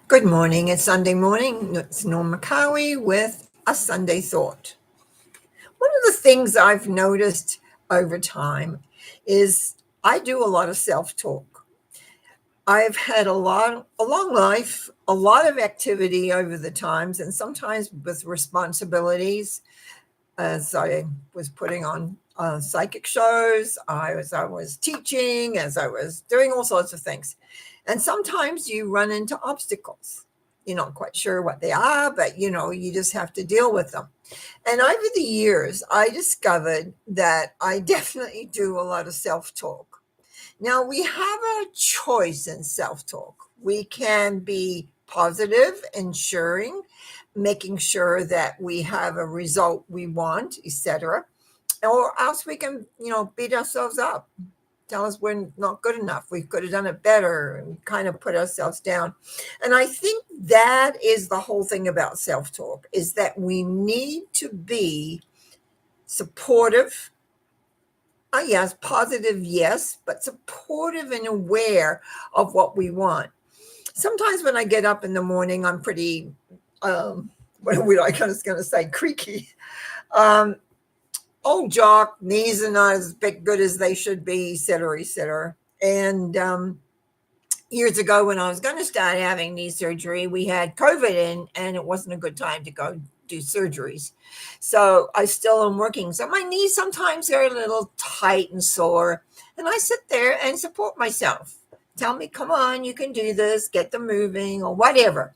Good morning. It's Sunday morning. It's Norma Cowie with a Sunday thought. One of the things I've noticed over time is I do a lot of self-talk. I've had a long life, a lot of activity over the times, and sometimes with responsibilities. As I was putting on psychic shows, I was teaching, as I was doing all sorts of things. And sometimes you run into obstacles. You're not quite sure what they are, but you just have to deal with them. And over the years, I discovered that I definitely do a lot of self talk. Now, we have a choice in self talk. We can be positive, ensuring, making sure that we have a result we want, etc. Or else we can, beat ourselves up, tell us we're not good enough. We could have done it better and kind of put ourselves down. And I think that is the whole thing about self talk is that we need to be supportive. Yes, positive, yes, but supportive and aware of what we want. Sometimes when I get up in the morning, I'm pretty, what are we like? I was going to say creaky. Um, Old jock, knees are not as big, good as they should be, et cetera, et cetera. And years ago, when I was going to start having knee surgery, we had COVID in, and it wasn't a good time to go do surgeries. So I still am working. So my knees sometimes are a little tight and sore. And I sit there and support myself. Tell me, come on, you can do this, get them moving, or whatever.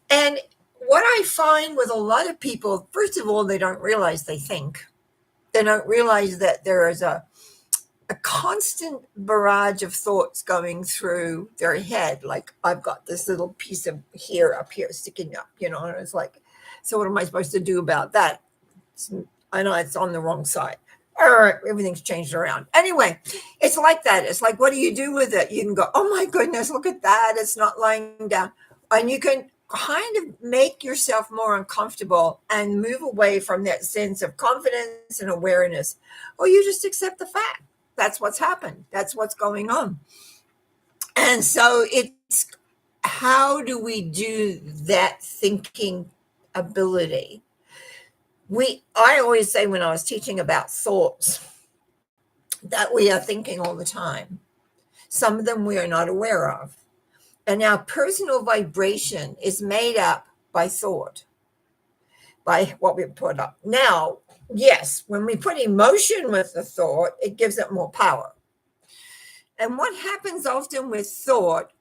And what I find with a lot of people, first of all, they don't realize they think. They don't realize that there is a constant barrage of thoughts going through their head. Like, I've got this little piece of hair up here sticking up, and it's like, so what am I supposed to do about that? I know it's on the wrong side. Everything's changed around. Anyway, it's like that. It's like, what do you do with it? You can go, oh my goodness, look at that. It's not lying down. And you can kind of make yourself more uncomfortable and move away from that sense of confidence and awareness. Or you just accept the fact that's what's happened. That's what's going on. And so it's how do we do that thinking ability? I always say when I was teaching about thoughts that we are thinking all the time. Some of them we are not aware of. And our personal vibration is made up by thought, by what we put up. Now, yes, when we put emotion with the thought, it gives it more power. And what happens often with thought,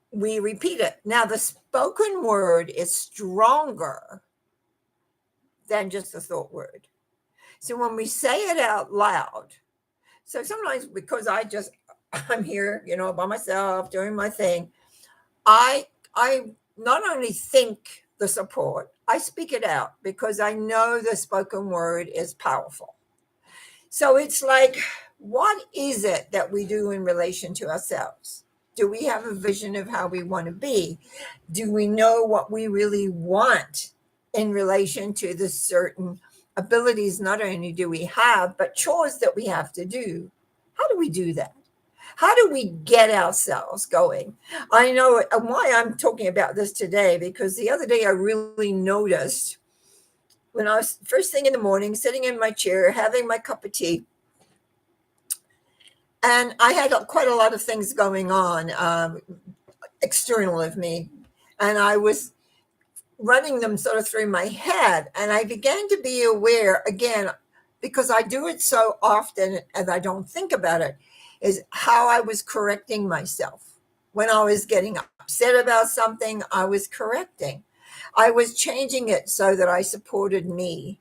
we repeat it. Now, the spoken word is stronger than just the thought word. So when we say it out loud, so sometimes because I'm here, by myself doing my thing, I not only think the support, I speak it out because I know the spoken word is powerful. So it's like, what is it that we do in relation to ourselves? Do we have a vision of how we want to be? Do we know what we really want in relation to the certain abilities not only do we have, but chores that we have to do? How do we do that? How do we get ourselves going? I know why I'm talking about this today, because the other day I really noticed when I was first thing in the morning, sitting in my chair, having my cup of tea, and I had quite a lot of things going on external of me, and I was running them sort of through my head, and I began to be aware again, because I do it so often and I don't think about it, is how I was correcting myself. When I was getting upset about something, I was correcting. I was changing it so that I supported me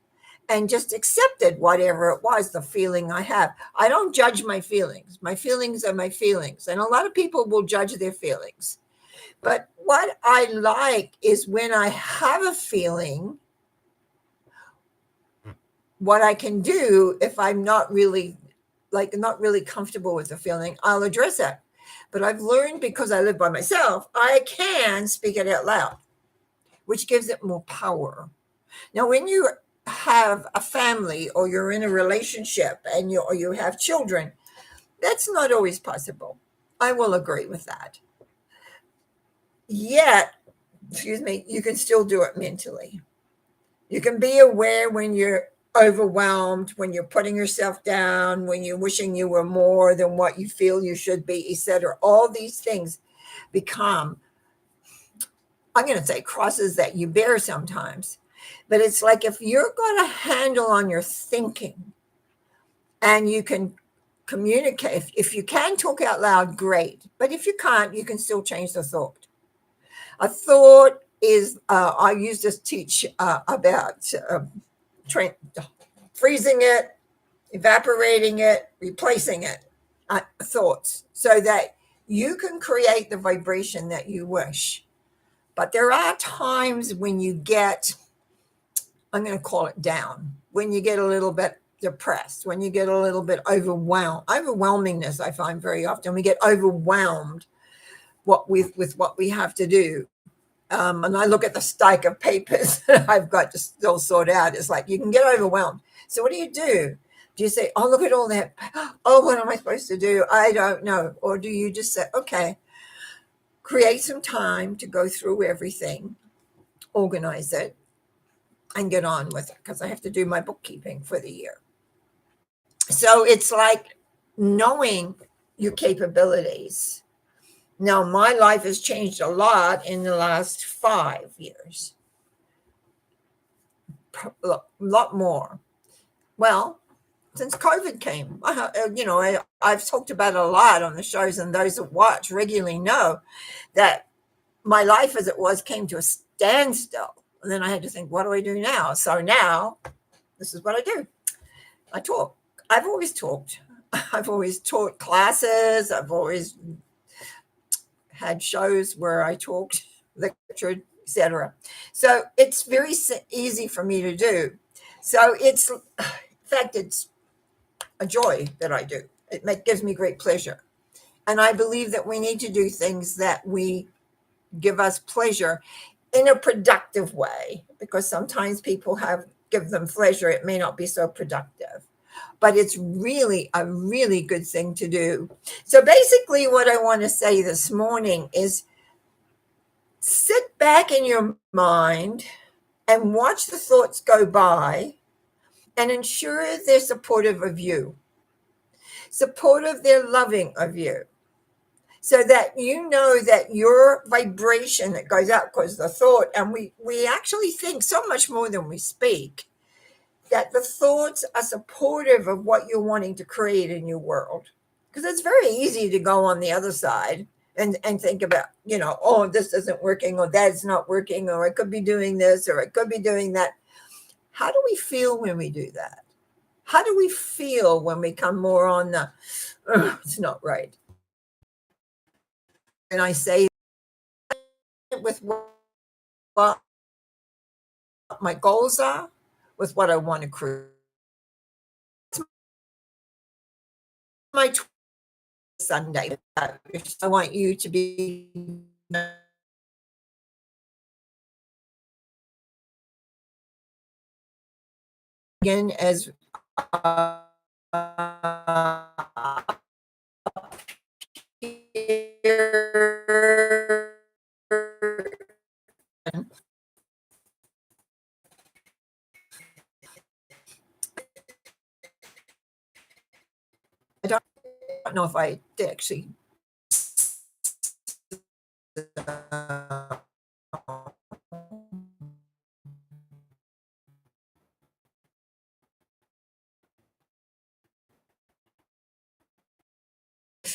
and just accepted whatever it was, the feeling I have. I don't judge my feelings. My feelings are my feelings. And a lot of people will judge their feelings. But what I like is when I have a feeling, what I can do if I'm not really comfortable with the feeling, I'll address it. But I've learned, because I live by myself, I can speak it out loud, which gives it more power. Now, when you have a family or you're in a relationship or you have children, that's not always possible. I will agree with that. Yet, excuse me, you can still do it mentally. You can be aware when you're overwhelmed, when you're putting yourself down, when you're wishing you were more than what you feel you should be, etc. All these things become, I'm going to say, crosses that you bear sometimes. But it's like if you're got a handle on your thinking and you can communicate, if you can talk out loud, great. But if you can't, you can still change the thought. A thought is, I used to teach about tra- freezing it, evaporating it, replacing it, thoughts, so that you can create the vibration that you wish. But there are times when you get, I'm going to call it down, when you get a little bit depressed, when you get a little bit overwhelmed. Overwhelmingness, I find very often we get overwhelmed with what we have to do. And I look at the stack of papers that I've got to still sort out. It's like you can get overwhelmed. So what do you do? Do you say, "Oh, look at all that. Oh, what am I supposed to do? I don't know." Or do you just say, "Okay, create some time to go through everything, organize it, and get on with it because I have to do my bookkeeping for the year." So it's like knowing your capabilities. Now, my life has changed a lot in the last 5 years, a lot more. Well, since COVID came, I've talked about it a lot on the shows, and those that watch regularly know that my life as it was came to a standstill. And then I had to think, what do I do now? So now this is what I do. I talk. I've always talked. I've always taught classes. I've always had shows where I talked, lectured, etc. So it's very easy for me to do. So in fact, it's a joy that I do. Gives me great pleasure. And I believe that we need to do things that we give us pleasure in a productive way, because sometimes people have give them pleasure, it may not be so productive. But it's really a really good thing to do. So basically what I want to say this morning is sit back in your mind and watch the thoughts go by and ensure they're supportive of you, supportive, they're loving of you, so that you know that your vibration that goes out, because the thought, and we actually think so much more than we speak, that the thoughts are supportive of what you're wanting to create in your world. Because it's very easy to go on the other side and think about, oh, this isn't working, or that's not working, or I could be doing this, or I could be doing that. How do we feel when we do that? How do we feel when we come more on the, it's not right? And I say it with what my goals are, with what I want to create. My Sunday. I want you to be again as here. I don't know if I did actually.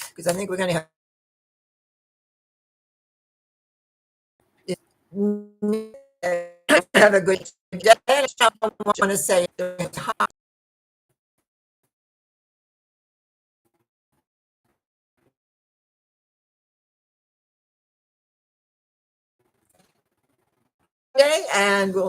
Because I think we're going to have a good day. I want to say day, and we'll